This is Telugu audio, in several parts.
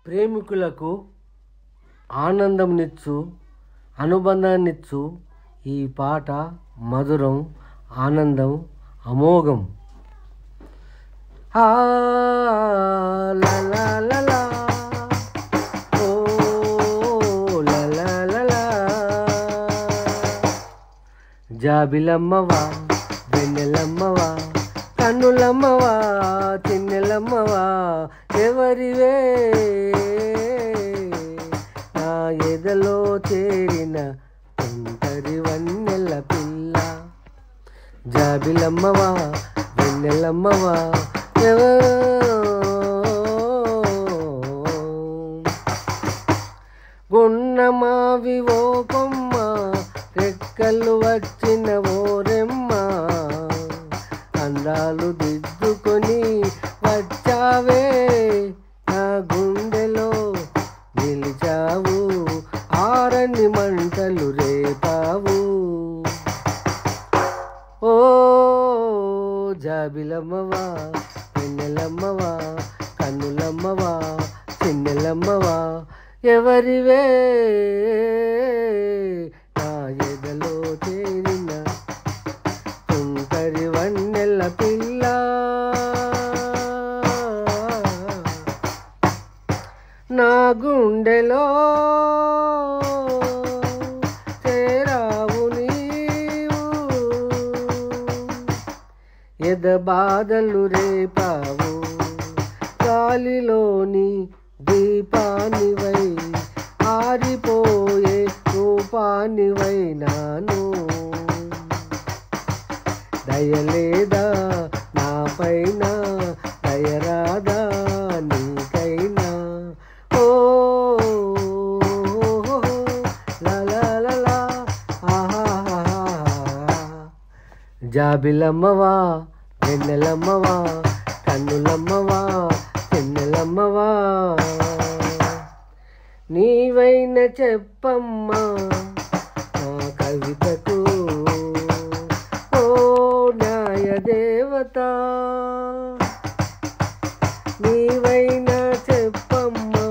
ప్రేమికులకు ఆనందంనిచ్చు అనుబంధాన్నిచ్చు ఈ పాట మధురం, ఆనందం అమోఘం. లా లా లా లా, ఓ లా లా లా లా. జాబిలమ్మవా వెన్నెలమ్మవా కన్నులమ్మవా చిన్నెలమ్మవా ఎవరివే నా ఎదలో చేరిన ఒంటరి వన్నెల పిల్ల. జాబిలమ్మవా వెన్నెలమ్మవా గున్నమావి ఓ కొమ్మ రెక్కలు వచ్చిన ఓరెమ్మ అందాలు దిద్దుకొని వచ్చావే నా గుండెలో నిలిచావు ఆరని మంటలు రేపావు. ఓ జాబిలమ్మవా వెన్నెలమ్మవా కన్నులమ్మవా చిన్నెలమ్మవా ఎవరివే నా ఎదలో చేరిన ఒంటరి వన్నెల పిల్ల. నా గుండెలో చేరావు నీవు ఎద బాధలు రేపావు గాలిలోని దీపానివై ఆరిపోయే రూపానివై నాను. దయలేదా నా పైన దయరాదా నీకైనా. ఓ లా లా లా లా ఆహా. జాబిలమ్మవా వెన్నెలమ్మవా కన్నులమ్మవా చిన్నెలమ్మవా నీవైన చెప్పమ్మా నా కవితకు ఓ న్యాయదేవత. నీవైన చెప్పమ్మా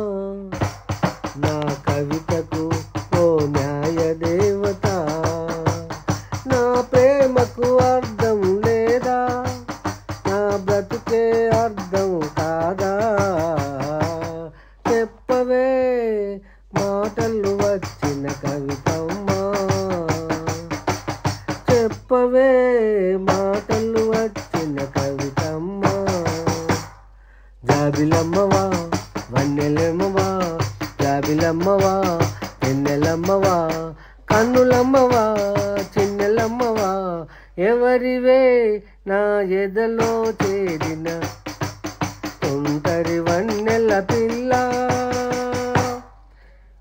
నా కవితకు ఓ న్యాయదేవత. నా ప్రేమకు అర్థం లేదా నా బ్రతుకే అర్థం కాదా చెప్పవే మాటలు వచ్చిన కవితమ్మా. చెప్పవే మాటలు వచ్చిన కవితమ్మా. జాబిలమ్మవా వన్నెలమ్మవా జాబిలమ్మవా వెన్నెలమ్మవా కన్నులమ్మవా చిన్నెలమ్మవా ఎవరివే నా ఎదలో చేరిన ఒంటరి వన్నెల పిల్ల.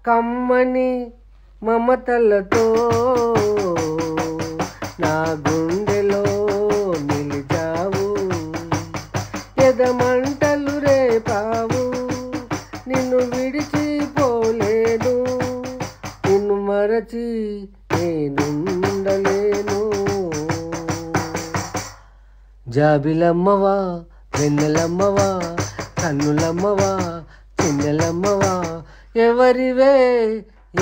కమ్మని మమతలతో నా గుండెలో నిలిచావు ఎదమంటలు రేపావు నిన్ను విడిచిపోలేను నిన్ను మరచి నేనుండలేను. జాబిలమ్మవా వెన్నెలమ్మవా కన్నులమ్మవా చిన్నెలమ్మవా ఎవరివే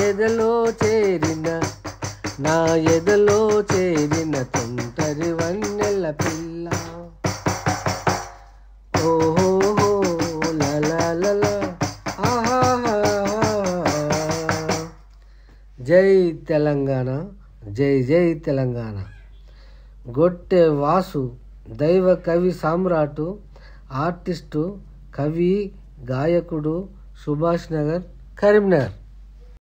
ఎదలో చేరిన నా ఎదలో చేరిన తొంటరి వన్నెల పిల్ల. ఓహో లా లా లా లా ఆహా. జై తెలంగాణ, జై జై తెలంగాణ. గొట్టె వాసు దైవ కవి సామ్రాటు, ఆర్టిస్టు, కవి, గాయకుడు, సుభాష్ నగర్, కరీంనగర్.